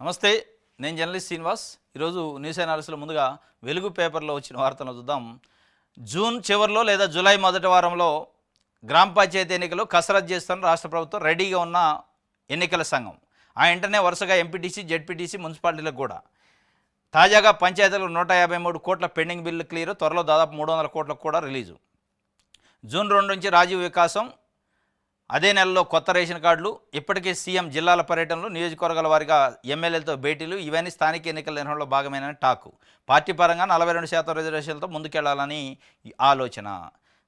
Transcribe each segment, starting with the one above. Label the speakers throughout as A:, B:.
A: నమస్తే, నేను జర్నలిస్ట్ శ్రీనివాస్. ఈరోజు న్యూస్ అనాలిసిస్లో ముందుగా వెలుగు పేపర్లో వచ్చిన వార్తలను చూద్దాం. జూన్ చివరిలో లేదా జూలై మొదటి వారంలో గ్రామ పంచాయతీ ఎన్నికలు కసరత్తు చేస్తున్న రాష్ట్ర ప్రభుత్వం రెడీగా ఉన్న ఎన్నికల సంఘం. ఆ వెంటనే వరుసగా ఎంపీటీసీ, జెడ్పీటీసీ, మున్సిపాలిటీలకు కూడా తాజాగా పంచాయతీలకు 153 కోట్ల పెండింగ్ బిల్లు క్లియర్, త్వరలో దాదాపు 300 కోట్లకు కూడా రిలీజు. జూన్ 2 నుంచి రాజీవ్ వికాసం, అదే నెలలో కొత్త రేషన్ కార్డులు, ఇప్పటికే సీఎం జిల్లాల పర్యటనలు, నియోజకవర్గాల వారిగా ఎమ్మెల్యేలతో భేటీలు, ఇవన్నీ స్థానిక ఎన్నికల నిర్వహణలో భాగమైన టాకు. పార్టీ పరంగా 42% రిజర్వేషన్లతో ముందుకెళ్లాలని ఆలోచన.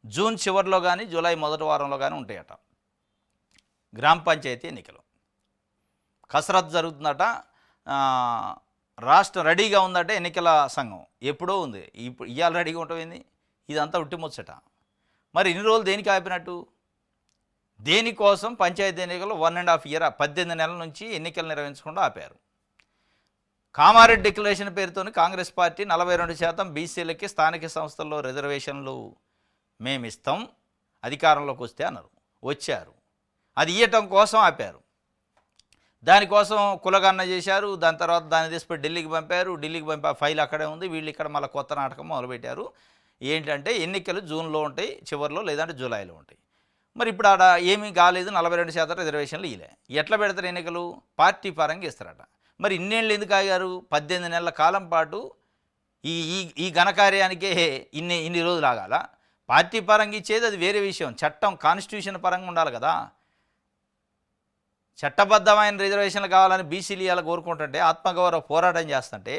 A: జూన్ చివరిలో కానీ జూలై మొదటి వారంలో కానీ ఉంటాయట గ్రామ పంచాయతీ ఎన్నికలు. కసరత్తు జరుగుతుందట. రాష్ట్రం రెడీగా ఉందట ఎన్నికల సంఘం. ఎప్పుడో ఉంది, ఇప్పుడు ఇవాళ రెడీగా ఉంటుంది. ఇదంతా ఉట్టిముచ్చట. మరి ఇన్ని రోజులు దేనికి ఆపినట్టు? దేనికోసం పంచాయతీ ఎన్నికలు 1.5 ఇయర్ 18 నెలల నుంచి ఎన్నికలు నిర్వహించకుండా ఆపారు. కామారెడ్డి డిక్లరేషన్ పేరుతోని కాంగ్రెస్ పార్టీ 42% బీసీలకి స్థానిక సంస్థల్లో రిజర్వేషన్లు మేమిస్తాం అధికారంలోకి వస్తే అన్నారు. వచ్చారు, అది ఇవ్వటం కోసం ఆపారు. దానికోసం కులగన్న చేశారు. దాని తర్వాత దాన్ని తీసుకుపోయి ఢిల్లీకి పంపారు. ఢిల్లీకి పంపి ఫైల్ అక్కడే ఉంది. వీళ్ళు ఇక్కడ మళ్ళీ కొత్త నాటకం మొదలుపెట్టారు. ఏంటంటే ఎన్నికలు జూన్లో ఉంటాయి, చివరిలో లేదంటే జూలైలో ఉంటాయి. మరి ఇప్పుడు ఆడ ఏమీ కాలేదు, 42% రిజర్వేషన్లు ఇలే. ఎట్లా పెడతారు ఎన్నికలు? పార్టీ పరంగా ఇస్తారట. మరి ఇన్నేళ్ళు ఎందుకు ఆగారు? 18 నెలల కాలం పాటు ఈ ఈ ఈ ఘనకార్యానికే ఇన్ని రోజులు ఆగాల. పార్టీ పరంగా ఇచ్చేది అది వేరే విషయం. చట్టం, కాన్స్టిట్యూషన్ పరంగా ఉండాలి కదా. చట్టబద్ధమైన రిజర్వేషన్లు కావాలని బీసీలు ఇవాళ కోరుకుంటుంటే, ఆత్మగౌరవ పోరాటం చేస్తుంటే,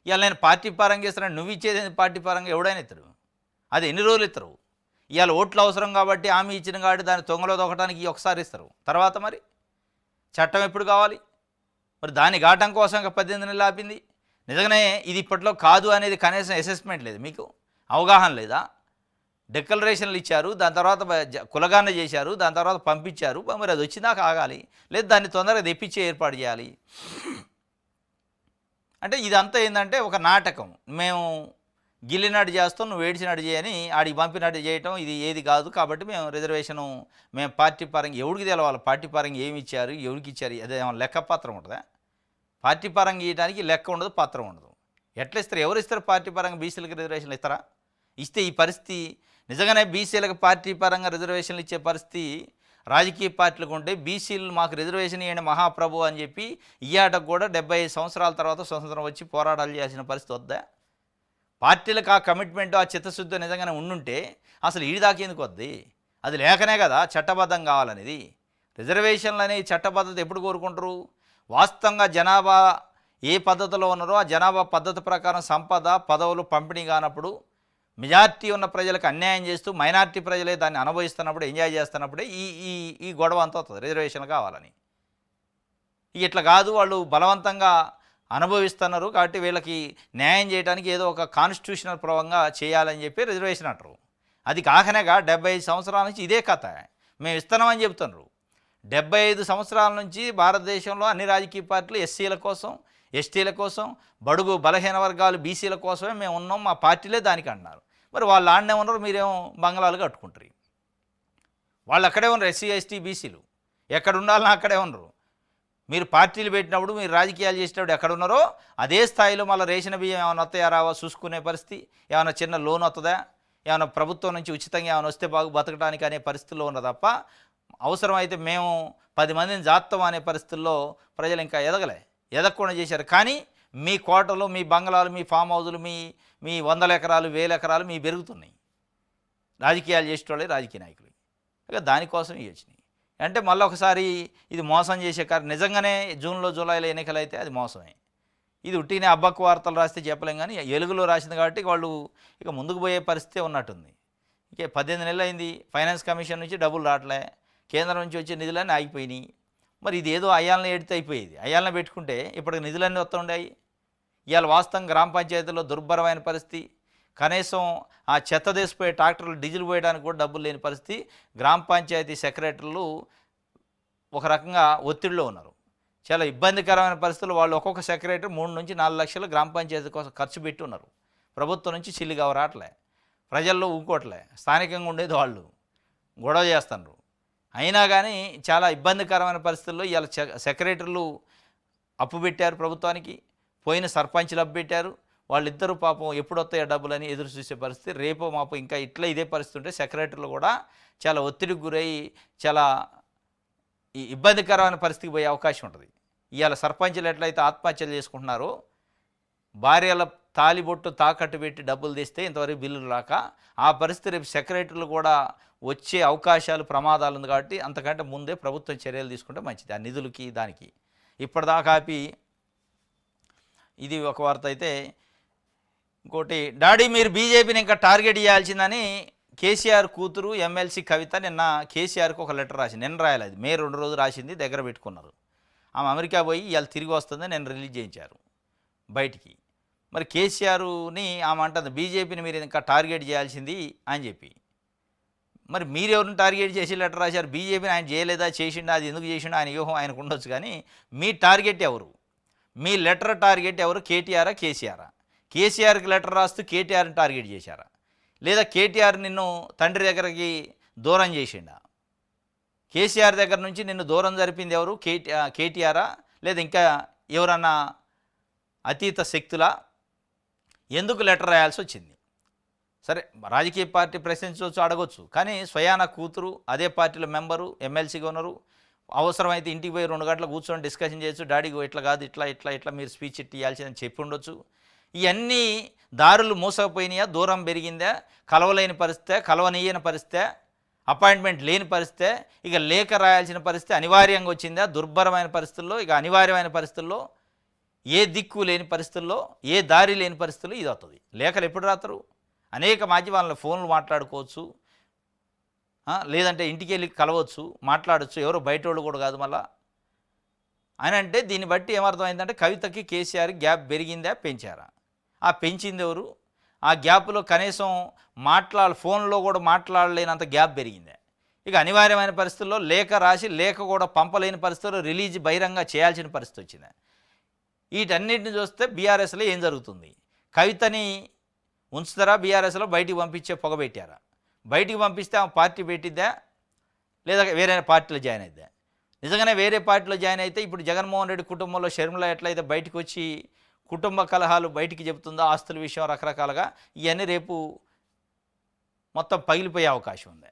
A: ఇవాళ నేను పార్టీ పరంగా ఇస్తాను, నువ్వు ఇచ్చేది పార్టీ పరంగా ఎవడైనా ఇస్తారు. అది ఎన్ని రోజులు ఇస్తారు? ఇవాళ ఓట్లు అవసరం కాబట్టి హామీ ఇచ్చిన కాబట్టి దాన్ని తొంగలో దొక్కడానికి ఒకసారి ఇస్తారు. తర్వాత మరి చట్టం ఎప్పుడు కావాలి? మరి దాని ఘాటం కోసం 18 నెలలు ఆపింది. నిజంగానే ఇది ఇప్పట్లో కాదు అనేది కనీసం అసెస్మెంట్ లేదు, మీకు అవగాహన లేదా? డిక్లరేషన్లు ఇచ్చారు, దాని తర్వాత కులగాన చేశారు, దాని తర్వాత పంపించారు. మరి అది వచ్చిందాక ఆగాలి, లేదు దాన్ని తొందరగా తెప్పించే ఏర్పాటు చేయాలి. అంటే ఇదంతా ఏంటంటే ఒక నాటకం. మేము గిల్లినట్టు చేస్తాం, నువ్వు ఏడ్చినట్టు చేయని ఆడికి పంపినట్టు చేయటం, ఇది ఏది కాదు. కాబట్టి మేము రిజర్వేషను మేము పార్టీ పరంగా ఎవరికి తెలవాలి, పార్టీ పరంగా ఏమి ఇచ్చారు, ఎవరికి ఇచ్చారు, అదేమో లెక్క పత్రం ఉంటుందా? పార్టీ పరంగా ఇవ్వడానికి లెక్క ఉండదు, పత్రం ఉండదు. ఎట్లా ఇస్తారు? ఎవరు ఇస్తారు పార్టీ పరంగా బీసీలకు రిజర్వేషన్లు ఇస్తారా? ఇస్తే ఈ పరిస్థితి నిజంగానే బీసీలకు పార్టీ పరంగా రిజర్వేషన్లు ఇచ్చే పరిస్థితి రాజకీయ పార్టీలకు ఉంటే, బీసీలు మాకు రిజర్వేషన్ ఇవ్వండి మహాప్రభు అని చెప్పి ఇయ్యాటకు కూడా 75 సంవత్సరాల తర్వాత స్వతంత్రం వచ్చి పోరాటాలు చేయాల్సిన పరిస్థితి వద్దా? పార్టీలకు ఆ కమిట్మెంట్, ఆ చిత్తశుద్ధి నిజంగానే ఉండుంటే అసలు ఈడిదాకా ఎందుకు వద్ది? అది లేకనే కదా చట్టబద్ధం కావాలనేది. రిజర్వేషన్లు అనేది చట్టబద్ధత ఎప్పుడు కోరుకుంటారు? వాస్తవంగా జనాభా ఏ పద్ధతిలో ఉన్నారో ఆ జనాభా పద్ధతి ప్రకారం సంపద, పదవులు పంపిణీ కానప్పుడు, మెజార్టీ ఉన్న ప్రజలకు అన్యాయం చేస్తూ మైనార్టీ ప్రజలే దాన్ని అనుభవిస్తున్నప్పుడు, ఎంజాయ్ చేస్తున్నప్పుడే ఈ ఈ ఈ గొడవ అంతా వస్తుంది రిజర్వేషన్లు కావాలని. ఇట్లా కాదు, వాళ్ళు బలవంతంగా అనుభవిస్తున్నారు కాబట్టి వీళ్ళకి న్యాయం చేయడానికి ఏదో ఒక కాన్స్టిట్యూషనల్ పరంగా చేయాలని చెప్పి రిజర్వేషన్ అంటారు. అది కాకనేగా 75 సంవత్సరాల నుంచి ఇదే కథ. మేము ఇస్తున్నామని చెప్తున్నారు. 75 సంవత్సరాల నుంచి భారతదేశంలో అన్ని రాజకీయ పార్టీలు ఎస్సీల కోసం, ఎస్టీల కోసం, బడుగు బలహీన వర్గాలు బీసీల కోసమే మేము ఉన్నాం, మా పార్టీలే దానికి అన్నారు. మరి వాళ్ళు ఆడనే ఉన్నారు, మీరేమో బంగ్లాలు కట్టుకుంటారు. వాళ్ళు అక్కడే ఉన్నారు. ఎస్సీ, ఎస్టీ, బీసీలు ఎక్కడ ఉండాలన్నా అక్కడే ఉన్నారు. మీరు పార్టీలు పెట్టినప్పుడు, మీరు రాజకీయాలు చేసినప్పుడు ఎక్కడ ఉన్నారో అదే స్థాయిలో మళ్ళీ రేషన్ బియ్యం ఏమైనా వస్తాయా రావా చూసుకునే పరిస్థితి, ఏమైనా చిన్న లోన్ వస్తుందా, ఏమైనా ప్రభుత్వం నుంచి ఉచితంగా ఏమైనా వస్తే బతకడానికి అనే పరిస్థితుల్లో ఉన్న తప్ప, అవసరమైతే మేము 10 మందిని జాత్తం అనే పరిస్థితుల్లో ప్రజలు ఇంకా ఎదగకుండా చేశారు. కానీ మీ కోటలు, మీ బంగ్లాలు, మీ ఫామ్ హౌజులు, మీ 100 ఎకరాలు, 1000 ఎకరాలు మీ పెరుగుతున్నాయి. రాజకీయాలు చేసేటోళ్ళే రాజకీయ నాయకులు. ఇక దానికోసం ఇవి వచ్చినాయి. అంటే మళ్ళీ ఒకసారి ఇది మోసం చేసే నిజంగానే జూన్లో జూలైలో ఎన్నికలు అయితే అది మోసమే. ఇది ఉట్టినే అబ్బక్కు వార్తలు రాస్తే చెప్పలేం, కానీ ఎలుగులో రాసింది కాబట్టి వాళ్ళు ఇక ముందుకు పోయే పరిస్థితి ఉన్నట్టుంది. ఇక 18 నెలలు అయింది, ఫైనాన్స్ కమిషన్ నుంచి డబ్బులు రావట్లే, కేంద్రం నుంచి వచ్చే నిధులన్నీ ఆగిపోయినాయి. మరి ఇది ఏదో అయ్యాలను ఎడితే అయిపోయేది. అయ్యాలను పెట్టుకుంటే ఇప్పటికి నిధులన్నీ వస్తుండాయి. ఇవాళ వాస్తవం గ్రామ పంచాయతీల్లో దుర్భరమైన పరిస్థితి. కనీసం ఆ చెత్త తీసిపోయే ట్రాక్టర్లు డీజిల్ పోయడానికి కూడా డబ్బులు లేని పరిస్థితి. గ్రామ పంచాయతీ సెక్రటరీలు ఒక రకంగా ఒత్తిడిలో ఉన్నారు. చాలా ఇబ్బందికరమైన పరిస్థితులు. వాళ్ళు ఒక్కొక్క సెక్రటరీ 3 నుంచి 4 లక్షలు గ్రామ పంచాయతీ కోసం ఖర్చు పెట్టి ఉన్నారు. ప్రభుత్వం నుంచి చిల్లిగా రావట్లే, ప్రజల్లో ఊకోవట్లే, స్థానికంగా ఉండేది వాళ్ళు గొడవ చేస్తున్నారు. అయినా కానీ చాలా ఇబ్బందికరమైన పరిస్థితుల్లో ఇవాళ సెక్రటరీలు అప్పు పెట్టారు ప్రభుత్వానికి, పోయిన సర్పంచ్లు అప్పు పెట్టారు. వాళ్ళిద్దరూ పాపం ఎప్పుడొస్తాయో డబ్బులని ఎదురు చూసే పరిస్థితి. రేపో మాపో ఇంకా ఇట్లా ఇదే పరిస్థితి ఉంటే సెక్రటరీలు కూడా చాలా ఒత్తిడికి గురై చాలా ఇబ్బందికరమైన పరిస్థితికి పోయే అవకాశం ఉంటుంది. ఇవాళ సర్పంచ్లు ఎట్లయితే ఆత్మహత్యలు చేసుకుంటున్నారో, భార్యల తాలిబొట్టు తాకట్టు పెట్టి డబ్బులు తెస్తే ఇంతవరకు బిల్లులు రాక, ఆ పరిస్థితి రేపు సెక్రటరీలు కూడా వచ్చే అవకాశాలు ప్రమాదాలు ఉంది. కాబట్టి అంతకంటే ముందే ప్రభుత్వం చర్యలు తీసుకుంటే మంచిది ఆ నిధులకి దానికి. ఇప్పటిదాకా ఆపి ఇది ఒక వార్త అయితే, ఇంకోటి డాడీ మీరు బీజేపీని ఇంకా టార్గెట్ చేయాల్సిందని కేసీఆర్ కూతురు ఎమ్మెల్సీ కవిత నిన్న కేసీఆర్కి ఒక లెటర్ రాసింది. నిన్న రాయాలి, అది మే 2 రోజు రాసింది, దగ్గర పెట్టుకున్నారు. ఆమె అమెరికా పోయి ఇవాళ తిరిగి వస్తుందని నేను రిలీజ్ చేయించారు బయటికి. మరి కేసీఆర్ని ఆమె అంటుంది బీజేపీని మీరు ఇంకా టార్గెట్ చేయాల్సింది అని చెప్పి. మరి మీరెవరిని టార్గెట్ చేసి లెటర్ రాశారు? బీజేపీని ఆయన చేయలేదా, చేసిండా, అది ఎందుకు చేసిండా ఆయన వ్యూహం ఆయనకు ఉండొచ్చు. కానీ మీ టార్గెట్ ఎవరు? మీ లెటర్ టార్గెట్ ఎవరు? కేటీఆరా కేసీఆరా? కేసీఆర్కి లెటర్ రాస్తూ కేటీఆర్ని టార్గెట్ చేశారా? లేదా కేటీఆర్ నిన్ను తండ్రి దగ్గరికి దూరం చేసిండా? కేసీఆర్ దగ్గర నుంచి నిన్ను దూరం జరిపింది ఎవరు? కేటీఆరా లేదా ఇంకా ఎవరన్నా అతీత శక్తులా? ఎందుకు లెటర్ రాయాల్సి వచ్చింది? సరే, రాజకీయ పార్టీ ప్రశ్నించవచ్చు, అడగొచ్చు. కానీ స్వయాన కూతురు, అదే పార్టీలో మెంబరు, ఎమ్మెల్సీగా ఉన్నారు. అవసరమైతే ఇంటికి పోయి 2 గంటలు కూర్చొని డిస్కషన్ చేయొచ్చు. డాడీకి ఇట్లా కాదు, ఇట్లా ఇట్లా ఇట్లా మీరు స్పీచ్ ఇవ్వాల్సిందని చెప్పి ఉండొచ్చు. ఇవన్నీ దారులు మూసకపోయినాయా? దూరం పెరిగిందా? కలవలేని పరిస్థితే, కలవనీయని పరిస్థితే, అపాయింట్మెంట్ లేని పరిస్థితే, ఇక లేఖ రాయాల్సిన పరిస్థితి అనివార్యంగా వచ్చిందా? దుర్భరమైన పరిస్థితుల్లో, ఇక అనివార్యమైన పరిస్థితుల్లో, ఏ దిక్కు లేని పరిస్థితుల్లో, ఏ దారి లేని పరిస్థితుల్లో ఇది అవుతుంది. లేఖలు ఎప్పుడు రాస్తారు? అనేక మాధ్యమాలను ఫోన్లు మాట్లాడుకోవచ్చు, లేదంటే ఇంటికి వెళ్ళి కలవచ్చు, మాట్లాడచ్చు. ఎవరో బయట వాళ్ళు కూడా కాదు మళ్ళా అని. అంటే దీన్ని బట్టి ఏమర్థమైందంటే కవితకి కేసీఆర్ గ్యాప్ పెరిగిందా పెంచారా? ఆ పెంచింది ఎవరు? ఆ గ్యాప్లో కనీసం ఫోన్లో కూడా మాట్లాడలేనంత గ్యాప్ పెరిగిందా? ఇక అనివార్యమైన పరిస్థితుల్లో లేఖ రాసి లేఖ కూడా పంపలేని పరిస్థితుల్లో రిలీజ్ బహిరంగ చేయాల్సిన పరిస్థితి వచ్చిందా? వీటన్నిటిని చూస్తే బీఆర్ఎస్లో ఏం జరుగుతుంది? కవితని ఉంచుతారా బీఆర్ఎస్లో? బయటికి పంపించే పొగబెట్టారా? బయటికి పంపిస్తే ఆమె పార్టీ పెట్టిద్దా లేదా వేరే పార్టీలో జాయిన్ అయిద్దా? నిజంగానే వేరే పార్టీలో జాయిన్ అయితే ఇప్పుడు జగన్మోహన్ రెడ్డి కుటుంబంలో షర్మిల ఎట్లయితే బయటకు వచ్చి కుటుంబ కలహాలు బయటికి చెబుతుందో, ఆస్తుల విషయం రకరకాలుగా, ఇవన్నీ రేపు మొత్తం పగిలిపోయే అవకాశం ఉంది.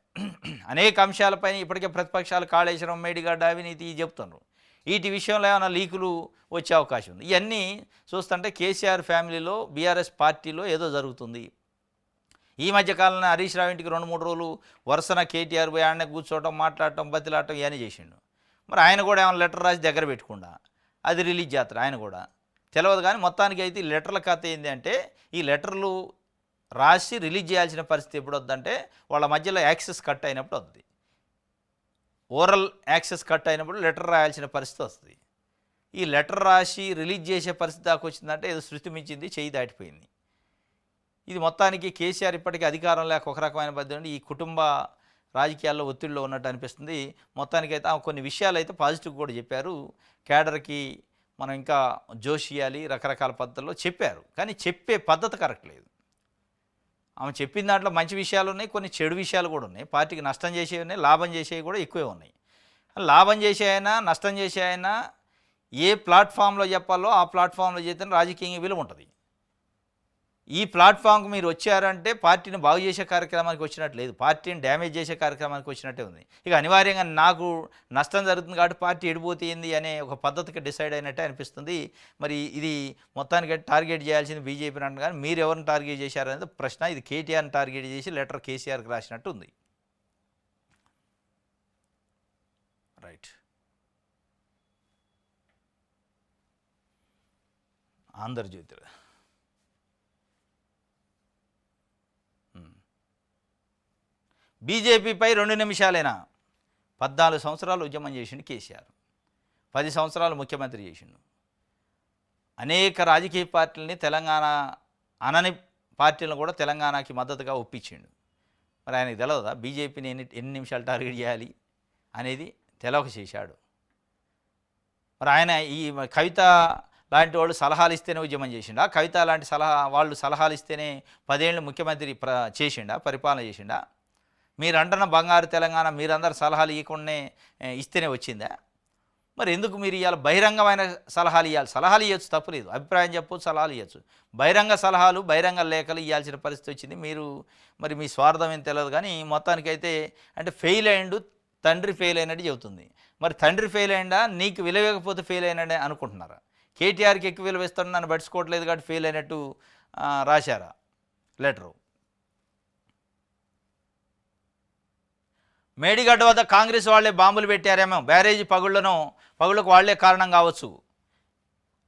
A: అనేక అంశాలపైన ఇప్పటికే ప్రతిపక్షాలు కాళేశ్వరం, మేడిగడ్డ, అవినీతి చెప్తున్నారు. వీటి విషయంలో ఏమైనా లీకులు వచ్చే అవకాశం ఉంది. ఇవన్నీ చూస్తుంటే కేసీఆర్ ఫ్యామిలీలో, బీఆర్ఎస్ పార్టీలో ఏదో జరుగుతుంది. ఈ మధ్యకాలంలో హరీష్ రావు ఇంటికి 2-3 రోజులు వరుసన కేటీఆర్ పోయి ఆడనే కూర్చోవటం, మాట్లాడటం, బతిలాడటం ఇవన్నీ చేసిండు. మరి ఆయన కూడా ఏమైనా లెటర్ రాసి దగ్గర పెట్టుకుండా అది రిలీజ్ చేస్తారు ఆయన కూడా తెలియదు. కానీ మొత్తానికి అయితే ఈ లెటర్ల కథ ఏంటి అంటే, ఈ లెటర్లు రాసి రిలీజ్ చేయాల్సిన పరిస్థితి ఎప్పుడు వద్దంటే వాళ్ళ మధ్యలో యాక్సెస్ కట్ అయినప్పుడు వస్తుంది. ఓరల్ యాక్సెస్ కట్ అయినప్పుడు లెటర్ రాయాల్సిన పరిస్థితి వస్తుంది. ఈ లెటర్ రాసి రిలీజ్ చేసే పరిస్థితి దాకా వచ్చిందంటే ఏదో శృతి మించింది, చేయి దాటిపోయింది. ఇది మొత్తానికి కేసీఆర్ ఇప్పటికీ అధికారం లేక ఒక రకమైన పద్ధతి ఈ కుటుంబ రాజకీయాల్లో ఒత్తిడిలో ఉన్నట్టు అనిపిస్తుంది. మొత్తానికైతే కొన్ని విషయాలు అయితే పాజిటివ్ కూడా చెప్పారు. కేడర్కి మనం ఇంకా జోష్ ఇవ్వాలి, రకరకాల పద్ధతుల్లో చెప్పారు. కానీ చెప్పే పద్ధతి కరెక్ట్ లేదు. ఆమె చెప్పిన దాంట్లో మంచి విషయాలు ఉన్నాయి, కొన్ని చెడు విషయాలు కూడా ఉన్నాయి. పార్టీకి నష్టం చేసేవి ఉన్నాయి, లాభం చేసేవి కూడా ఎక్కువే ఉన్నాయి. లాభం చేసే అయినా నష్టం చేసే అయినా ఏ ప్లాట్ఫామ్లో చెప్పాలో ఆ ప్లాట్ఫామ్లో చేస్తే రాజకీయంగా విలువ ఉంటుంది. ఈ ప్లాట్ఫామ్కి మీరు వచ్చారంటే పార్టీని బాగు చేసే కార్యక్రమానికి వచ్చినట్టు లేదు, పార్టీని డ్యామేజ్ చేసే కార్యక్రమానికి వచ్చినట్టే ఉంది. ఇక అనివార్యంగా నాకు నష్టం జరుగుతుంది కాబట్టి పార్టీ ఎడిపోతుంది అనే ఒక పద్ధతికి డిసైడ్ అయినట్టే అనిపిస్తుంది. మరి ఇది మొత్తానికి టార్గెట్ చేయాల్సింది బీజేపీని అంట. కానీ మీరు ఎవరిని టార్గెట్ చేశారనేది ప్రశ్న. ఇది కేటీఆర్ని టార్గెట్ చేసి లెటర్ కేసీఆర్కి రాసినట్టు ఉంది. రైట్. ఆంధ్రజ్యోతి బీజేపీపై 2 నిమిషాలైనా 14 సంవత్సరాలు ఉద్యమం చేసిండు కేసీఆర్, 10 సంవత్సరాలు ముఖ్యమంత్రి చేసిండు. అనేక రాజకీయ పార్టీలని, తెలంగాణ అనని పార్టీలను కూడా తెలంగాణకి మద్దతుగా ఒప్పించిండు. మరి ఆయనకు తెలియదా బీజేపీని ఎన్ని నిమిషాలు టార్గెట్ చేయాలి అనేది? తెలవక చేశాడు. మరి ఆయన ఈ కవిత లాంటి వాళ్ళు సలహాలు ఇస్తేనే ఉద్యమం చేసిండా? కవిత లాంటి వాళ్ళు సలహాలు ఇస్తేనే 10 ఏళ్ళు ముఖ్యమంత్రి చేసిండా, పరిపాలన చేసిండా? మీరు అంటున్న బంగారు తెలంగాణ మీరందరూ సలహాలు ఇవ్వకుండానే ఇస్తేనే వచ్చిందా? మరి ఎందుకు మీరు ఇవాళ బహిరంగమైన సలహాలు ఇవ్వాలి? సలహాలు ఇవ్వచ్చు, తప్పులేదు, అభిప్రాయం చెప్పొచ్చు, సలహాలు ఇవ్వచ్చు. బహిరంగ సలహాలు, బహిరంగ లేఖలు ఇవ్వాల్సిన పరిస్థితి వచ్చింది. మీరు మరి మీ స్వార్థం ఏం తెలియదు కానీ మొత్తానికైతే అంటే ఫెయిల్ అయ్యిండు, తండ్రి ఫెయిల్ అయినట్టు చెబుతుంది. మరి తండ్రి ఫెయిల్ అయిందా, నీకు విలువకపోతే ఫెయిల్ అయినాడే అనుకుంటున్నారా? కేటీఆర్కి ఎక్కువ విలువ ఇస్తాడు, నన్ను పట్టించుకోవట్లేదు కాబట్టి ఫెయిల్ అయినట్టు రాశారా లెటరు? మేడిగడ్డ వద్ద కాంగ్రెస్ వాళ్ళే బాంబులు పెట్టారేమో, బ్యారేజీ పగుళ్లకు వాళ్లే కారణం కావచ్చు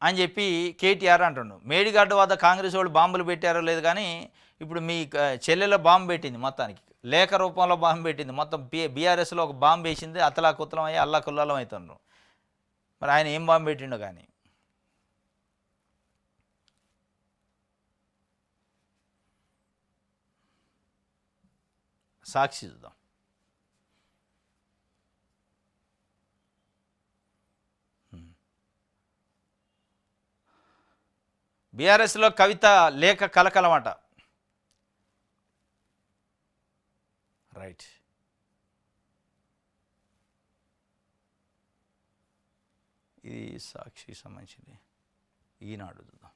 A: అని చెప్పి కేటీఆర్ అంటుండు. మేడిగడ్డ వద్ద కాంగ్రెస్ వాళ్ళు బాంబులు పెట్టారో లేదు కానీ ఇప్పుడు మీ చెల్లెలో బాంబు పెట్టింది, మొత్తానికి లేఖ రూపంలో బాంబు పెట్టింది, మొత్తం బీఆర్ఎస్లో ఒక బాంబు వేసింది, అతలాకుతలం అయ్యి అల్లాకుల్లాలం అవుతున్నారు. మరి ఆయన ఏం బాంబు పెట్టిండో కానీ. సాక్షి చూద్దాం. బీఆర్ఎస్లో కవిత లేఖ కలకలమట. రైట్, ఇది సాక్షికి సంబంధించింది. ఈనాడు చూద్దాం.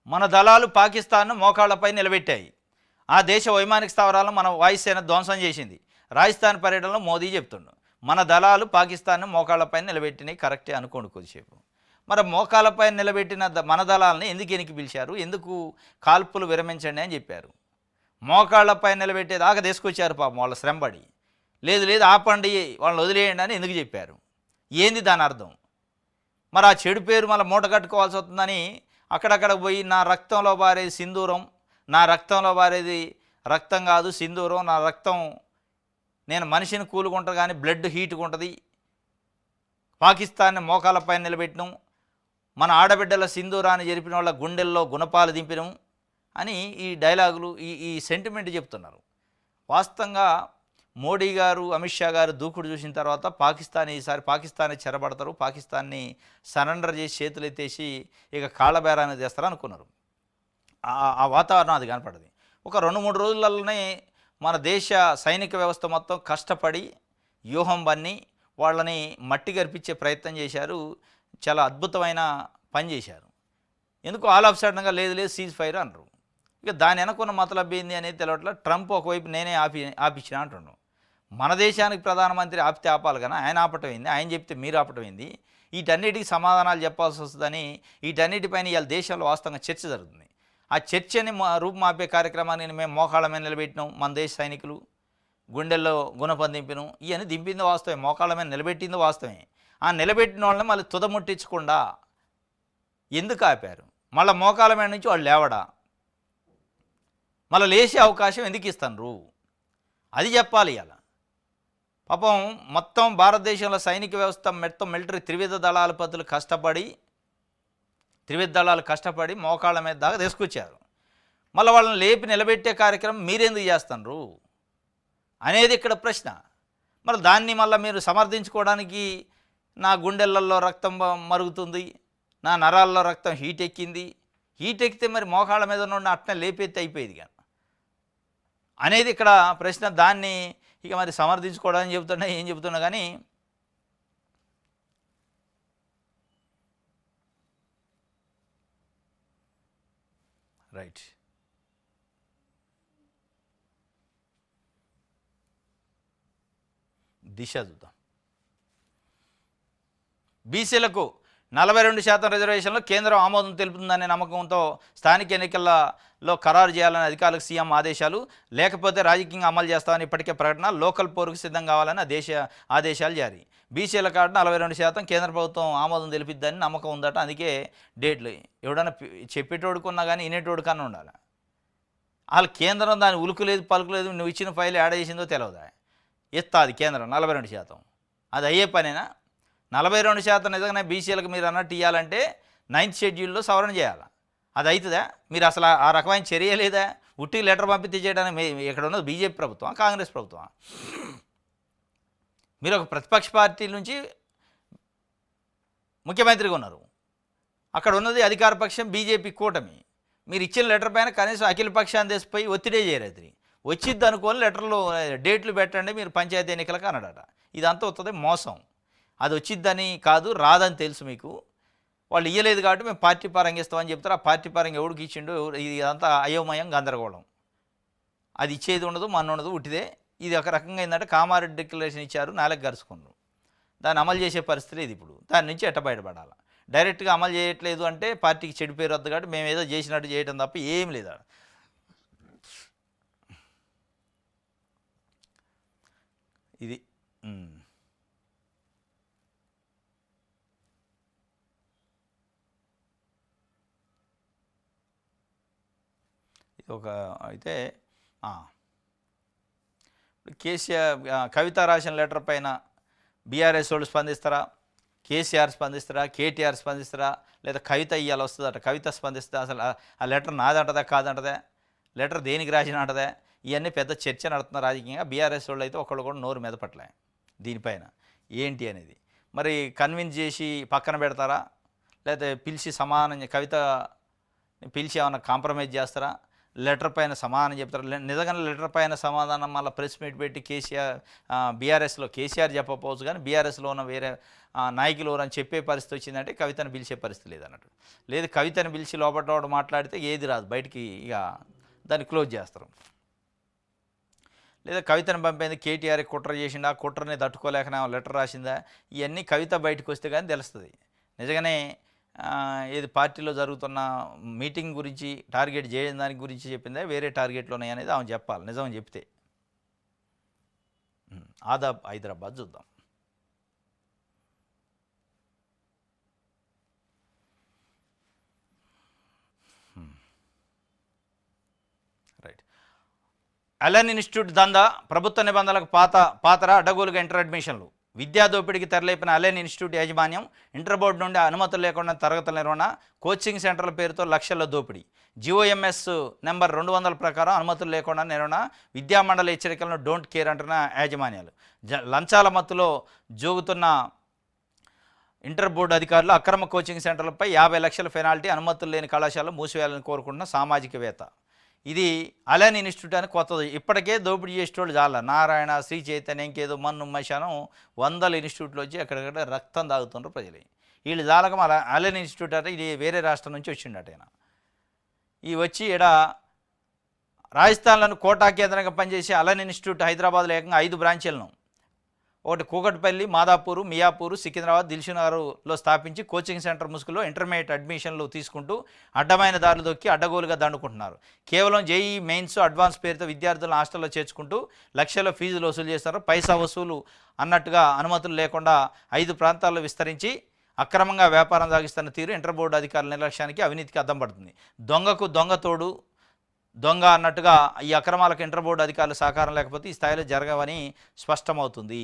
A: మన దళాలు పాకిస్తాన్ను మోకాళ్లపై నిలబెట్టాయి. ఆ దేశ వైమానిక స్థావరాలను మన వాయుసేన ధ్వంసం చేసింది. రాజస్థాన్ పర్యటనలో మోదీ చెప్తుండు. మన దళాలు పాకిస్తాన్ను మోకాళ్లపై నిలబెట్టినాయి. కరెక్టే అనుకోండి కొద్దిసేపు. మరి మోకాళ్ళపై నిలబెట్టిన మన దళాలను ఎందుకు వెనక్కి పిలిచారు, ఎందుకు కాల్పులు విరమించండి అని చెప్పారు? మోకాళ్ళపై నిలబెట్టేదాకా తీసుకొచ్చారు పాపం వాళ్ళ శ్రమపడి. లేదు ఆపండి, వాళ్ళని వదిలేయండి అని ఎందుకు చెప్పారు? ఏంది దాని అర్థం? మరి ఆ చెడు పేరు మళ్ళీ మూట కట్టుకోవాల్సి వస్తుందని అక్కడక్కడ పోయి నా రక్తంలో బారేది సింధూరం, నా రక్తంలో బారేది రక్తం కాదు సింధూరం, నా రక్తం, నేను మనిషిని కూలుకుంటా కానీ బ్లడ్ హీట్గా ఉంటుంది, పాకిస్తాన్ని మోకాళ్ళపై నిలబెట్టినాం, మన ఆడబిడ్డల సింధూరాన్ని జరిపిన వాళ్ళ గుండెల్లో గుణపాలు దింపినాం అని ఈ డైలాగులు, ఈ సెంటిమెంట్ చెప్తున్నారు. వాస్తవంగా మోడీ గారు, అమిత్ షా గారు దూకుడు చూసిన తర్వాత ఈసారి పాకిస్తాన్ని చెరబడతారు, పాకిస్తాన్ని సరెండర్ చేసి చేతులు ఎత్తేసి ఇక కాళ్ళబేరాన్ని చేస్తారు అనుకున్నారు. ఆ వాతావరణం అది కనపడింది. ఒక 2-3 రోజులలోనే మన దేశ సైనిక వ్యవస్థ మొత్తం కష్టపడి వ్యూహం బన్ని వాళ్ళని మట్టి గర్పించే ప్రయత్నం చేశారు. చాలా అద్భుతమైన పని చేశారు. ఎందుకు ఆల్ ఆఫ్ సడన్గా లేదు సీజ్ ఫైర్ అన్నారు. ఇక దాని వెనకున్న మతలబ్ ఏంది అనేది తెలియట్లా. ట్రంప్ ఒకవైపు నేనే ఆపించిన అంటున్నాను. మన దేశానికి ప్రధానమంత్రి ఆపితే ఆపాలి కానీ ఆయన ఆపటం ఏంది, ఆయన చెప్తే మీరు ఆపటం ఏంది? వీటన్నిటికీ సమాధానాలు చెప్పాల్సి వస్తుందని వీటన్నిటిపైన ఇవాళ దేశంలో వాస్తవంగా చర్చ జరుగుతుంది. ఆ చర్చని రూపుమాపే కార్యక్రమాన్ని మేము మోకాళ్ళ మీద నిలబెట్టినాం, మన దేశ సైనికులు గుండెల్లో గుణపం దింపినాం, ఇవన్నీ దింపింది వాస్తవమే, మోకాళ్ళ మీద నిలబెట్టింది వాస్తవమే. ఆ నిలబెట్టిన వాళ్ళని మళ్ళీ తుదముట్టించకుండా ఎందుకు ఆపారు? మళ్ళీ మోకాళ్ళ మీద నుంచి వాళ్ళు లేవడా, మళ్ళీ లేచే అవకాశం ఎందుకు ఇస్తున్నారు? అది చెప్పాలి. ఇలా పాపం మొత్తం భారతదేశంలో సైనిక వ్యవస్థ మొత్తం మిలిటరీ త్రివిధ దళాలు కష్టపడి మోకాళ్ళ మీద దాకా తీసుకొచ్చారు. మళ్ళీ వాళ్ళని లేపి నిలబెట్టే కార్యక్రమం మీరెందుకు చేస్తున్నారు అనేది ఇక్కడ ప్రశ్న. మరి దాన్ని మళ్ళీ మీరు సమర్థించుకోవడానికి నా గుండెలలో రక్తం మరుగుతుంది, నా నరాల్లో రక్తం హీట్ ఎక్కితే మరి మోకాళ్ళ మీద నుండి అట్నే లేపెత్తి అయిపోయేది కానీ అనేది ఇక్కడ ప్రశ్న. దాన్ని ఇక మరి సమర్థించుకోవడానికి చెబుతున్నా ఏం చెబుతున్నా కానీ రైట్. దిశ చూద్దాం. బీసీలకు 42% రిజర్వేషన్లో కేంద్రం ఆమోదం తెలుపుతుందనే నమ్మకంతో స్థానిక ఎన్నికల్లో ఖరారు చేయాలని అధికారులకు సీఎం ఆదేశాలు. లేకపోతే రాజకీయంగా అమలు చేస్తామని ఇప్పటికే ప్రకటన. లోకల్ పోరుకు సిద్ధం కావాలని ఆదేశాలు జారీ. బీసీల కాడ 42% కేంద్ర ప్రభుత్వం ఆమోదం తెలిపిద్దని నమ్మకం ఉందట. అందుకే డేట్లు ఎవడన్నా చెప్పేటోడుకున్నా కానీ వినేటోడు కన్నా ఉండాలి. వాళ్ళు కేంద్రం దాని ఉలుకులేదు పలుకులేదు, నువ్వు ఇచ్చిన ఫైల్ యాడ్ చేసిందో తెలియదా? అది కేంద్రం 42%. అది అయ్యే పనేనా? 42% నిజంగానే బీసీలకు మీరు అన్నట్టు ఇవ్వాలంటే 9th షెడ్యూల్లో సవరణ చేయాలి. అది అవుతుందా? మీరు అసలు ఆ రకమైన చర్య లేదా? ఉట్టి లెటర్ పంపితే చేయడానికి ఇక్కడ ఉన్నది బీజేపీ ప్రభుత్వం, కాంగ్రెస్ ప్రభుత్వం? మీరు ఒక ప్రతిపక్ష పార్టీ నుంచి ముఖ్యమంత్రిగా ఉన్నారు, అక్కడ ఉన్నది అధికార పక్షం బీజేపీ కూటమి. మీరు ఇచ్చిన లెటర్ పైన కనీసం అఖిల పక్షాన్ని తెసిపోయి ఒత్తిడే చేయలేదు. వచ్చిద్ది అనుకోని లెటర్లు డేట్లు పెట్టండి మీరు పంచాయతీ ఎన్నికలకు అన్నాడట. ఇదంతా వస్తుంది మోసం. అది వచ్చిద్దని కాదు, రాదని తెలుసు మీకు. వాళ్ళు ఇయ్యలేదు కాబట్టి మేము పార్టీ పరంగా ఇస్తామని చెప్తారు. ఆ పార్టీ పరంగా ఎవడికి ఇచ్చిండు, ఇది అంతా అయోమయం, గందరగోళం. అది ఇచ్చేది ఉండదు, మన ఉండదు, ఉట్టిదే. ఇది ఒక రకంగా ఏంటంటే కామారెడ్డి డిక్లరేషన్ ఇచ్చారు, నాలుగు గరుచుకున్నారు. దాన్ని అమలు చేసే పరిస్థితి లేదు ఇప్పుడు. దాని నుంచి ఎట్ట బయటపడాలి? డైరెక్ట్గా అమలు చేయట్లేదు అంటే పార్టీకి చెడు పేరు వద్దు కాబట్టి మేము ఏదో చేసినట్టు చేయటం తప్ప ఏం లేదు. ఇది ఇది ఒక అయితే కేసీఆర్ కవిత రాసిన లెటర్ పైన బీఆర్ఎస్ వాళ్ళు స్పందిస్తారా, కేసీఆర్ స్పందిస్తారా, కేటీఆర్ స్పందిస్తారా, లేదా కవిత ఇయ్యాలి వస్తుందట, కవిత స్పందిస్తా, అసలు ఆ లెటర్ నాదంటదా కాదంటదే, లెటర్ దేనికి రాసిన అంటదే, ఇవన్నీ పెద్ద చర్చ నడుతున్న రాజకీయంగా. బీఆర్ఎస్ వాళ్ళు అయితే ఒకళ్ళు కూడా నోరు మీద పట్టలే దీనిపైన ఏంటి అనేది. మరి కన్విన్స్ చేసి పక్కన పెడతారా, లేకపోతే పిలిచి సమానం కవిత పిలిచి ఏమన్నా కాంప్రమైజ్ చేస్తారా, లెటర్ పైన సమాధానం చెప్తారు. నిజంగా లెటర్ పైన సమాధానం మళ్ళీ ప్రెస్ మీట్ పెట్టి కేసీఆర్ బీఆర్ఎస్లో కేసీఆర్ చెప్పకపోవచ్చు కానీ బీఆర్ఎస్లో ఉన్న వేరే నాయకులు అని చెప్పే పరిస్థితి వచ్చిందంటే కవితను పిలిచే పరిస్థితి లేదన్నట్టు. లేదు కవితను పిలిచి లోపల మాట్లాడితే ఏది రాదు బయటికి, ఇక దాన్ని క్లోజ్ చేస్తారు. లేదా కవితను పంపేది కేటీఆర్ కుట్ర చేసిండా, ఆ కుట్రని తట్టుకోలేకనే లెటర్ రాసిందా, ఇవన్నీ కవిత బయటకు వస్తే కానీ తెలుస్తుంది. నిజంగానే ఏది పార్టీలో జరుగుతున్న మీటింగ్ గురించి టార్గెట్ చేయని దాని గురించి చెప్పిందా, వేరే టార్గెట్లు ఉన్నాయి అనేది ఆమె చెప్పాలి. నిజం చెప్తే ఆదాబ్ హైదరాబాద్ చూద్దాం. రైట్. అలెన్ ఇన్స్టిట్యూట్ దందా, ప్రభుత్వ నిబంధనలకు పాతర అడ్డగోలుగా ఇంటర్ అడ్మిషన్లు. విద్యా దోపిడీకి తెరలేపిన అలెన్ ఇన్స్టిట్యూట్ యాజమాన్యం ఇంటర్ బోర్డు నుండి అనుమతులు లేకుండా తరగతుల నిర్వహణ, కోచింగ్ సెంటర్ల పేరుతో లక్షల దోపిడీ. జిఓఎంఎస్ నెంబర్ 200 ప్రకారం అనుమతులు లేకుండా నిర్వహణ, విద్యామండలి హెచ్చరికలను డోంట్ కేర్ అంటున్న యాజమాన్యాలు. లంచాల మత్తులో జోగుతున్న ఇంటర్ బోర్డు అధికారులు అక్రమ కోచింగ్ సెంటర్లపై 50 లక్షల పెనాల్టీ, అనుమతులు లేని కళాశాలలు మూసివేయాలని కోరుకుంటున్న సామాజికవేత్త. ఇది అలెన్ ఇన్స్టిట్యూట్ అని కొత్తది. ఇప్పటికే దోపిడీ చేసేటోళ్ళు చాలా, నారాయణ, శ్రీ చైతన్య, ఇంకేదో మన్ను మశానం 100 ఇన్స్టిట్యూట్లు వచ్చి ఎక్కడెక్కడ రక్తం తాగుతున్నారు ప్రజలు. వీళ్ళు జాలకం అలెన్ ఇన్స్టిట్యూట్ అంటే ఇది వేరే రాష్ట్రం నుంచి వచ్చిండట ఆయన. ఈ వచ్చి ఇక్కడ రాజస్థాన్లోని కోటా కేంద్రంగా పనిచేసే అలెన్ ఇన్స్టిట్యూట్ హైదరాబాద్లో ఏకంగా 5 బ్రాంచీలను, ఒకటి కూకట్పల్లి, మాదాపూరు, మియాపూరు, సికింద్రాబాద్, దిల్సుఖ్నగర్లో స్థాపించి కోచింగ్ సెంటర్ ముసుగులో ఇంటర్మీడియట్ అడ్మిషన్లు తీసుకుంటూ అడ్డమైన దారులు దొక్కి అడ్డగోలుగా దండుకుంటున్నారు. కేవలం జేఈ మెయిన్స్ అడ్వాన్స్ పేరుతో విద్యార్థులను హాస్టల్లో చేర్చుకుంటూ లక్షల ఫీజులు వసూలు చేస్తారు. పైసా వసూలు అన్నట్టుగా అనుమతులు లేకుండా 5 ప్రాంతాల్లో విస్తరించి అక్రమంగా వ్యాపారం సాగిస్తున్న తీరు ఇంటర్ బోర్డు అధికారుల నిర్లక్ష్యానికి, అవినీతికి అద్దం పడుతుంది. దొంగకు దొంగ తోడు దొంగ అన్నట్టుగా ఈ అక్రమాలకు ఇంటర్ బోర్డు అధికారుల సహకారం లేకపోతే ఈ స్థాయిలో జరగవని స్పష్టమవుతుంది.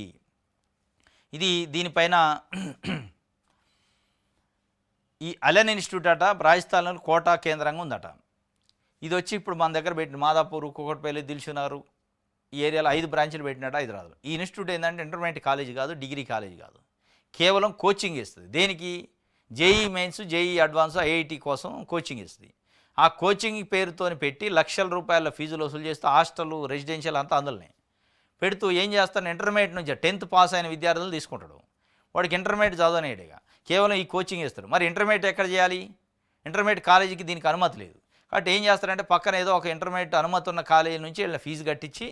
A: దీనిపైన ఈ అలెన్ ఇన్స్టిట్యూట్ అట రాజస్థాన్లో కోటా కేంద్రంగా ఉందట. ఇది వచ్చి ఇప్పుడు మన దగ్గర పెట్టిన మాదాపూర్, కూకట్పల్లి, దిల్సుఖ్నగర్ ఈ ఏరియాలో 5 బ్రాంచీలు పెట్టినట్టు హైదరాబాద్లో. ఈ ఇన్స్టిట్యూట్ ఏంటంటే ఇంటర్మీడియట్ కాలేజీ కాదు, డిగ్రీ కాలేజీ కాదు, కేవలం కోచింగ్ ఇస్తుంది. దేనికి? JEE mains, JEE advance, IIT కోసం కోచింగ్ ఇస్తుంది. ఆ కోచింగ్ పేరుతో పెట్టి లక్షల రూపాయల ఫీజులు వసూలు చేస్తూ హాస్టల్, రెసిడెన్షియల్ అంతా అందులోనే పెడుతూ ఏం చేస్తాను, ఇంటర్మీడియట్ నుంచి 10th పాస్ అయిన విద్యార్థులు తీసుకుంటాడు. వాడికి ఇంటర్మీడియట్ చదవనేడుగా కేవలం ఈ కోచింగ్ ఇస్తాడు. మరి ఇంటర్మీడియట్ ఎక్కడ చేయాలి? ఇంటర్మీడియట్ కాలేజీకి దీనికి అనుమతి లేదు. కాబట్టి ఏం చేస్తారంటే పక్కన ఏదో ఒక ఇంటర్మీడియట్ అనుమతి ఉన్న కాలేజీ నుంచి వీళ్ళ ఫీజు కట్టించి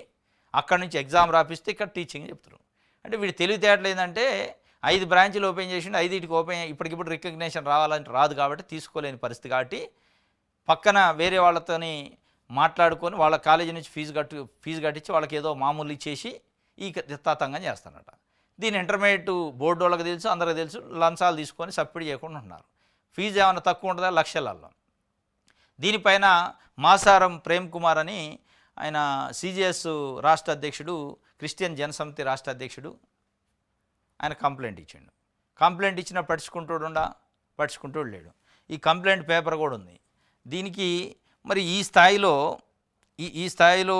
A: అక్కడ నుంచి ఎగ్జామ్ రాపిస్తే ఇక్కడ టీచింగ్ చెప్తారు. అంటే వీడు తెలివితేటలు ఏంటంటే 5 బ్రాంచీలు ఓపెన్ చేసిండు, 5టికి ఓపెన్ ఇప్పటికిప్పుడు రికగ్నేషన్ రావాలంటే రాదు కాబట్టి తీసుకోలేని పరిస్థితి. కాబట్టి పక్కన వేరే వాళ్ళతోని మాట్లాడుకొని వాళ్ళ కాలేజీ నుంచి ఫీజు కట్టించి వాళ్ళకి ఏదో మామూలు ఇచ్చేసి ఈ తతంగం చేస్తానట. దీని ఇంటర్మీడియట్ బోర్డు వాళ్ళకి తెలుసు, అందరికీ తెలుసు. లంచాలు తీసుకొని సబ్సిడీ చేయకుండా ఉంటున్నారు. ఫీజు ఏమైనా తక్కువ ఉంటుందా? లక్షలలో. దీనిపైన మాసారం ప్రేమ్ కుమార్ అని ఆయన సిజిఎస్ రాష్ట్ర అధ్యక్షుడు, క్రిస్టియన్ జనసమితి రాష్ట్ర అధ్యక్షుడు, ఆయన కంప్లైంట్ ఇచ్చిండు. కంప్లైంట్ ఇచ్చినా పట్టించుకుంటూ లేడు. ఈ కంప్లైంట్ పేపర్ కూడా ఉంది. దీనికి మరి ఈ స్థాయిలో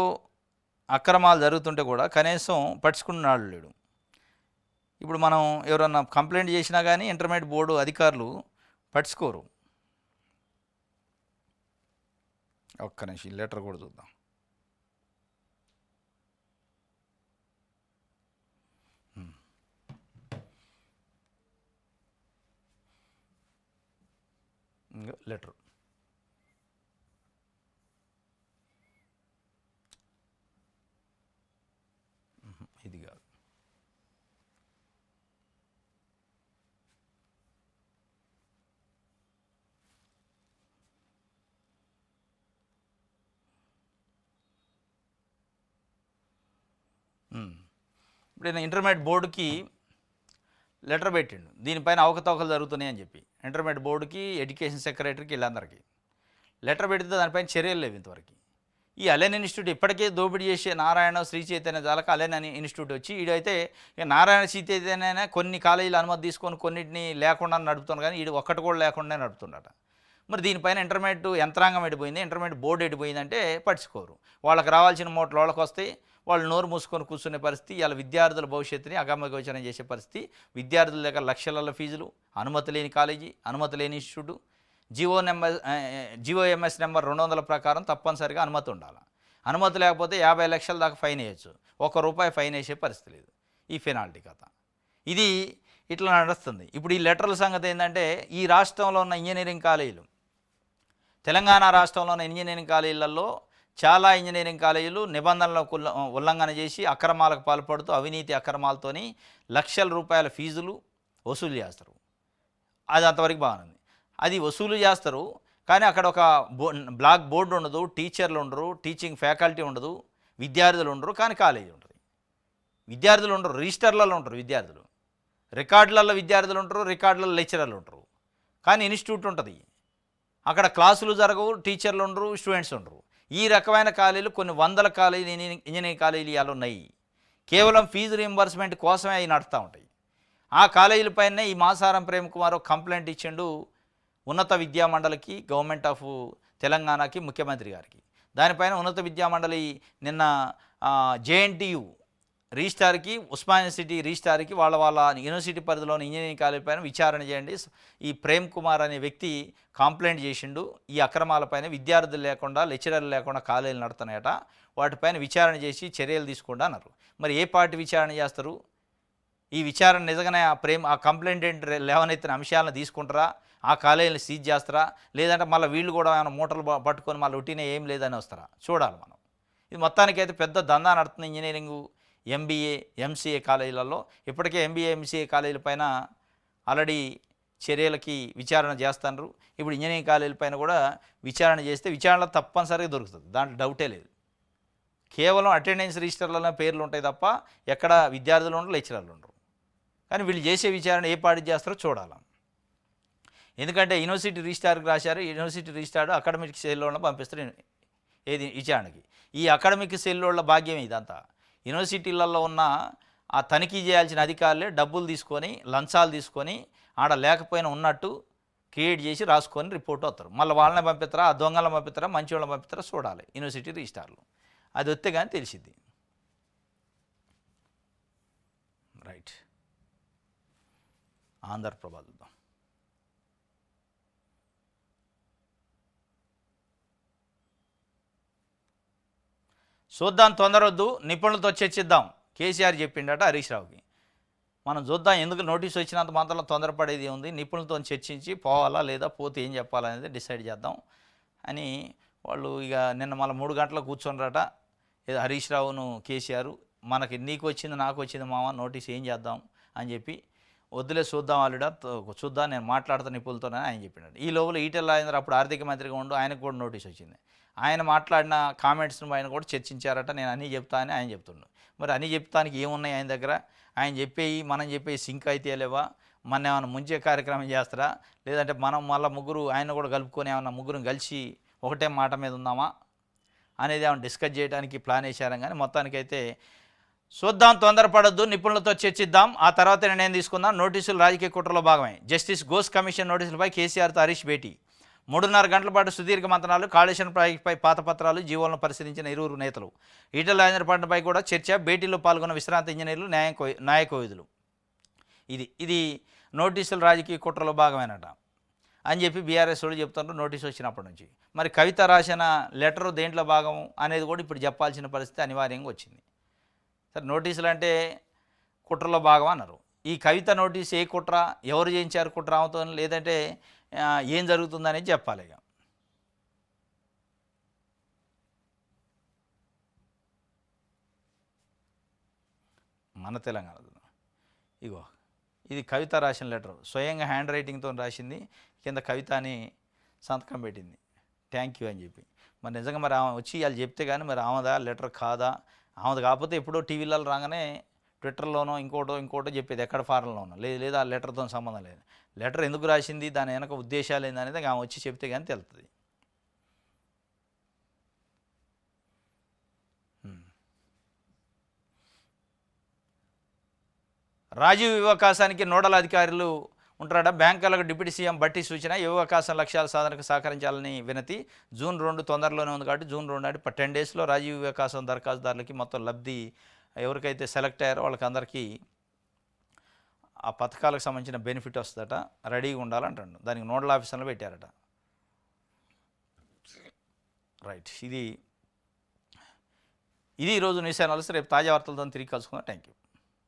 A: అక్రమాలు జరుగుతుంటే కూడా కనీసం పట్టించుకున్నాడు లేడు. ఇప్పుడు మనం ఎవరన్నా కంప్లైంట్ చేసినా కానీ ఇంటర్మీడియట్ బోర్డు అధికారులు పట్టించుకోరు. ఒక్క నిమిషం లెటర్ కూడా చూద్దాం. లెటర్ ఇది కాదు. ఇప్పుడు నేను ఇంటర్మీడియట్ బోర్డుకి లెటర్ పెట్టిండు, దీనిపైన అవకతవకలు జరుగుతున్నాయి అని చెప్పి. ఇంటర్మీడియట్ బోర్డుకి, ఎడ్యుకేషన్ సెక్రటరీకి, వీళ్ళందరికీ లెటర్ పెడితే దానిపైన చర్యలు లేవు ఇంతవరకు. ఈ అలెన్ ఇన్స్టిట్యూట్ ఇప్పటికే దోపిడీ చేసే నారాయణ, శ్రీ చైతన్య జాలక అలెన్ అని ఇన్స్టిట్యూట్ వచ్చి ఈడైతే నారాయణ, శ్రీ చైతన్య కొన్ని కాలేజీలు అనుమతి తీసుకొని కొన్నిటిని లేకుండా నడుపుతున్నాడు, కానీ ఈడు ఒక్కటి కూడా లేకుండా నడుపుతుండట. మరి దీనిపైన ఇంటర్మీడియట్ యంత్రాంగం ఎడిపోయింది, ఇంటర్మీడియట్ బోర్డు ఎడిపోయిందంటే పట్టించుకోరు. వాళ్ళకి రావాల్సిన మూటలు వాళ్ళకి వస్తాయి, వాళ్ళు నోరు మూసుకొని కూర్చునే పరిస్థితి. ఇలా విద్యార్థుల భవిష్యత్తుని అగమ్యగోచరం చేసే పరిస్థితి. విద్యార్థుల దగ్గర లక్షల ఫీజులు, అనుమతి లేని కాలేజీ, అనుమతి లేని ఇన్స్టిట్యూట్. జిఓఎంఎస్ నెంబర్ 200 ప్రకారం తప్పనిసరిగా అనుమతి ఉండాలి. అనుమతి లేకపోతే 50 లక్షల దాకా ఫైన్ వేయచ్చు, ₹1 ఫైన్ వేసే పరిస్థితి లేదు. ఈ పెనాల్టీ కథ ఇది ఇట్లా నడుస్తుంది. ఇప్పుడు ఈ లెటర్ల సంగతి ఏంటంటే, ఈ రాష్ట్రంలో ఉన్న ఇంజనీరింగ్ కాలేజీలు, తెలంగాణ రాష్ట్రంలో ఉన్న ఇంజనీరింగ్ కాలేజీలలో చాలా ఇంజనీరింగ్ కాలేజీలు నిబంధనలకు ఉల్లంఘన చేసి అక్రమాలకు పాల్పడుతూ అవినీతి అక్రమాలతోని లక్షల రూపాయల ఫీజులు వసూలు చేస్తారు. అది అంతవరకు బాగుంది, అది వసూలు చేస్తారు. కానీ అక్కడ ఒక బ్లాక్ బోర్డు ఉండదు, టీచర్లు ఉండరు, టీచింగ్ ఫ్యాకల్టీ ఉండదు, విద్యార్థులు ఉండరు. కానీ కాలేజీ ఉంటుంది, విద్యార్థులు ఉండరు. రిజిస్టర్లలో ఉంటారు విద్యార్థులు, రికార్డులలో విద్యార్థులు ఉంటారు, రికార్డులలో లెక్చరర్లు ఉంటారు. కానీ ఇన్స్టిట్యూట్ ఉంటుంది, అక్కడ క్లాసులు జరగవు, టీచర్లు ఉండరు, స్టూడెంట్స్ ఉండరు. ఈ రకమైన కాలేజీలు కొన్ని వందల కాలేజీలు, ఇంజనీరింగ్ కాలేజీలు ఇవాళ ఉన్నాయి. కేవలం ఫీజు రీయింబర్స్మెంట్ కోసమే అవి నడుస్తూ ఉంటాయి. ఆ కాలేజీలపైనే ఈ మాసారం ప్రేమ్ కుమార్ కంప్లైంట్ ఇచ్చిండు ఉన్నత విద్యామండలికి, గవర్నమెంట్ ఆఫ్ తెలంగాణకి, ముఖ్యమంత్రి గారికి. దానిపైన ఉన్నత విద్యామండలి నిన్న జేఎన్టీయు రిజిస్టార్కి, ఉస్మాన్ యూనివర్సిటీ రిజిస్టార్కి వాళ్ళ యూనివర్సిటీ పరిధిలోని ఇంజనీరింగ్ కాలేజీ పైన విచారణ చేయండి. ఈ ప్రేమ్ కుమార్ అనే వ్యక్తి కంప్లైంట్ చేసిండు, ఈ అక్రమాలపైన విద్యార్థులు లేకుండా, లెక్చరర్లు లేకుండా కాలేజీలు నడుతున్నాయట, వాటిపైన విచారణ చేసి చర్యలు తీసుకుండా అన్నారు. మరి ఏ పార్టీ విచారణ చేస్తారు? ఈ విచారణ నిజంగానే ఆ కంప్లైంట్ లేవనెత్తిన అంశాలను తీసుకుంటారా, ఆ కాలేజీని సీజ్ చేస్తారా, లేదంటే మళ్ళీ వీళ్ళు కూడా ఏమైనా మూటలు పట్టుకొని మళ్ళీ ఒట్టినే ఏం లేదని వస్తారా చూడాలి మనం. ఇది మొత్తానికైతే పెద్ద దందా నడుతుంది ఇంజనీరింగు, ఎంబీఏ, ఎంసీఏ కాలేజీలలో. ఇప్పటికే ఎంబీఏ, ఎంసీఏ కాలేజీల పైన ఆల్రెడీ చర్యలకి విచారణ చేస్తున్నారు. ఇప్పుడు ఇంజనీరింగ్ కాలేజీల పైన కూడా విచారణ చేస్తే విచారణలో తప్పనిసరిగా దొరుకుతుంది, దాంట్లో డౌటే లేదు. కేవలం అటెండెన్స్ రిజిస్టర్లలో పేర్లు ఉంటాయి తప్ప ఎక్కడ విద్యార్థులు ఉండరు, లెక్చరర్లు ఉండరు. కానీ వీళ్ళు చేసే విచారణ ఏ పార్టీ చేస్తారో చూడాలి. ఎందుకంటే యూనివర్సిటీ రిజిస్టార్కి రాశారు, యూనివర్సిటీ రిజిస్టార్డు అకాడమిక్ సెల్లోనే పంపిస్తారు ఏది విచారణకి. ఈ అకాడమిక్ సెల్లోళ్ళ భాగ్యం ఇదంతా. యూనివర్సిటీలలో ఉన్న ఆ తనిఖీ చేయాల్సిన అధికారులే డబ్బులు తీసుకొని, లంచాలు తీసుకొని, ఆడ లేకపోయినా ఉన్నట్టు క్రియేట్ చేసి రాసుకొని రిపోర్ట్ వస్తారు. మళ్ళీ వాళ్ళని పంపిస్తారా, ఆ దొంగలను పంపిస్తారా, మంచి వాళ్ళని పంపిస్తారా చూడాలి యూనివర్సిటీ రిజిస్టార్లు. అది వస్తే కానీ తెలిసిద్ది. రైట్, ఆంధ్రప్రభ చూద్దాం. చూద్దాం, తొందరవద్దు, నిపుణులతో చర్చిద్దాం, కేసీఆర్ చెప్పిండట హరీష్ రావుకి. మనం చూద్దాం, ఎందుకు నోటీస్ వచ్చినంత మాత్రం తొందరపడేది ఉంది, నిపుణులతో చర్చించి పోవాలా లేదా, పోతే ఏం చెప్పాలనేది డిసైడ్ చేద్దాం అని వాళ్ళు ఇక నిన్న మళ్ళీ 3 గంటలకు కూర్చోనరట ఏదో హరీష్ రావును కేసీఆర్. మనకి నీకు వచ్చింది నాకు వచ్చింది మామ, నోటీస్ ఏం చేద్దాం అని చెప్పి, వద్దులే చూద్దాం ఆల్రెడీ, చూద్దాం నేను మాట్లాడుతాను నిపుణులతోనే ఆయన చెప్పినట్టు. ఈ లోపల ఈటెల రాజేందర్ అప్పుడు ఆర్థిక మంత్రిగా ఉండు, ఆయనకు కూడా నోటీస్ వచ్చింది. ఆయన మాట్లాడిన కామెంట్స్ను ఆయన కూడా చర్చించారట. నేను అన్నీ చెప్తా అని ఆయన చెప్తుండు. మరి అన్నీ చెప్తానికి ఏమున్నాయి ఆయన దగ్గర? ఆయన చెప్పేవి మనం చెప్పేవి సింక్ అయితే లేవా? మన ఏమైనా ముంచే కార్యక్రమం చేస్తారా, లేదంటే మనం మళ్ళీ ముగ్గురు ఆయన కూడా కలుపుకొని ఏమన్నా ముగ్గురు కలిసి ఒకటే మాట మీద ఉందామా అనేది ఏమైనా డిస్కస్ చేయడానికి ప్లాన్ వేశారం. కానీ మొత్తానికైతే చూద్దాం, తొందరపడద్దు, నిపుణులతో చర్చిద్దాం, ఆ తర్వాత నిర్ణయం తీసుకుందాం. నోటీసులు రాజకీయ కుట్రలో భాగమే. జస్టిస్ ఘోష్ కమిషన్ నోటీసులపై కేసీఆర్తో హరీష్ భేటీ. 3.5 గంటల పాటు సుదీర్ఘ మంతనాలు, కాళేశ్వరం ప్రాజెక్టుపై పాత పత్రాలు, జీవోలను పరిశీలించిన ఇరువురు నేతలు. ఈటెల రాజేందర్ పట్టినపై కూడా చర్చ. భేటీలో పాల్గొన్న విశ్రాంత ఇంజనీర్లు, న్యాయకోవిధులు. ఇది నోటీసులు రాజకీయ కుట్రలో భాగమేనట అని చెప్పి బీఆర్ఎస్ వాళ్ళు చెప్తున్నారు నోటీసు వచ్చినప్పటి నుంచి. మరి కవిత రాసిన లెటరు దేంట్లో భాగం అనేది కూడా ఇప్పుడు చెప్పాల్సిన పరిస్థితి అనివార్యంగా వచ్చింది. సరే, నోటీసులు అంటే కుట్రలో భాగం అన్నారు. ఈ కవిత నోటీస్ ఏ కుట్ర, ఎవరు చేయించారు కుట్ర అవుతుంది, లేదంటే ఏం జరుగుతుందనేది చెప్పాలి ఇక. మన తెలంగాణ ఇగో ఇది కవిత రాసిన లెటర్, స్వయంగా హ్యాండ్ రైటింగ్తో రాసింది, కింద కవిత అని సంతకం పెట్టింది, థ్యాంక్ యూ అని చెప్పి. మరి నిజంగా మరి ఆమె వచ్చి వాళ్ళు చెప్తే కానీ మరి ఆమెదా లెటర్ కాదా, ఆమెది కాకపోతే ఎప్పుడో టీవీలలో రాగానే ట్విట్టర్లోనో ఇంకోటో చెప్పేది, ఎక్కడ ఫారెన్లోనో లేదు లేదు, ఆ లెటర్తో సంబంధం లేదు. లెటర్ ఎందుకు రాసింది, దాని వెనక ఉద్దేశాలు ఏందనేది ఆమె వచ్చి చెప్తే కానీ తెలుస్తుంది. రాజీవ్ యువకాశానికి నోడల్ అధికారులు ఉంటారట. బ్యాంకులకు డిప్యూటీ సీఎం బట్టి సూచన, యువకాశం లక్ష్యాల సాధనకు సహకరించాలని వినతి. జూన్ 2 తొందరలోనే ఉంది కాబట్టి జూన్ 2 అంటే 10 డేస్లో రాజీవ్ యువకాశం దరఖాస్తుదారులకి మొత్తం లబ్ధి ఎవరికైతే సెలెక్ట్ అయ్యారో వాళ్ళకి అందరికీ ఆ పథకాలకు సంబంధించిన బెనిఫిట్ వస్తుందట, రెడీగా ఉండాలంటాడు. దానికి నోడల్ ఆఫీసర్లు పెట్టారట. రైట్, ఇది ఈరోజు న్యూస్ అనాలిసిస్. రేపు తాజా వార్తలతో తిరిగి కలుసుకుందాం. Thank you.